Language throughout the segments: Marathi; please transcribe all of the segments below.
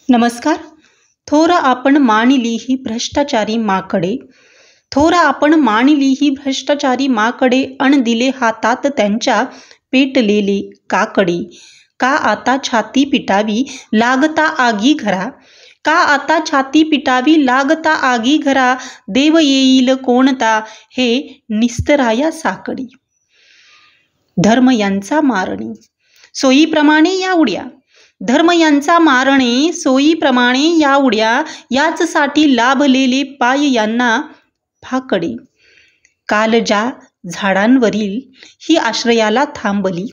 नमस्कार. थोर आपण मानिली ही भ्रष्टाचारी माकडे, थोर आपण मानिली ही भ्रष्टाचारी माकडे, अण दिले हातात त्यांच्या पेटलेले काकडे. का आता छाती पिटावी लागता आगी घरा, का आता छाती पिटावी लागता आगी घरा, देव येईल कोणता हे निस्तराया साकडी. धर्म यांचा मारणे सोयीप्रमाणे या उड्या, धर्म यांचा मारणे सोयीप्रमाणे या उड्या, याचसाठी लाभलेले पाय यांना फाकडे. काल ज्या झाडांवरील ही आश्रयाला थांबली,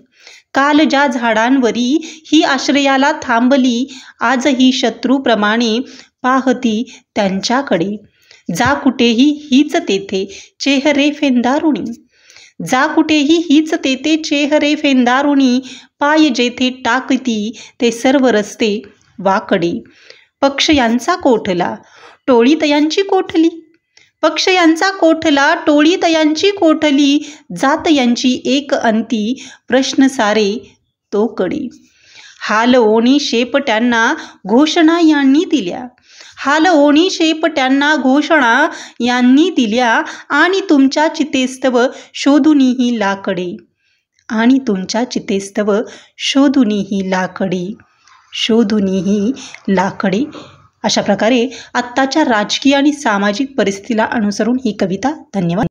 काल ज्या झाडांवरी ही आश्रयाला थांबली, आजही शत्रूप्रमाणे पाहती त्यांच्याकडे. जा कुठेही हीच तेथे चेहरे फेंदारुणी, जा कुठेही हीच तेथे चेहरे फेंदारुणी, पाय जेथे टाकती ते सर्व रस्ते वाकडे. पक्ष यांचा कोठला टोळी तयांची कोठली, पक्ष यांचा कोठला टोळी तयांची कोठली, जात यांची एक अंती प्रश्न सारे तोकडे. हाल ओणी शेपट्यांना घोषणा यांनी दिल्या, हाल ओणी शेपट्यांना घोषणा यांनी दिल्या, आणि तुमच्या चितेस्तव शोधुनीही लाकडे, आणि तुमच्या चितेस्तव शोधुनीही लाकडे, शोधुनीही लाकडे. अशा प्रकारे आत्ताच्या राजकीय आणि सामाजिक परिस्थितीला अनुसरून ही कविता. धन्यवाद.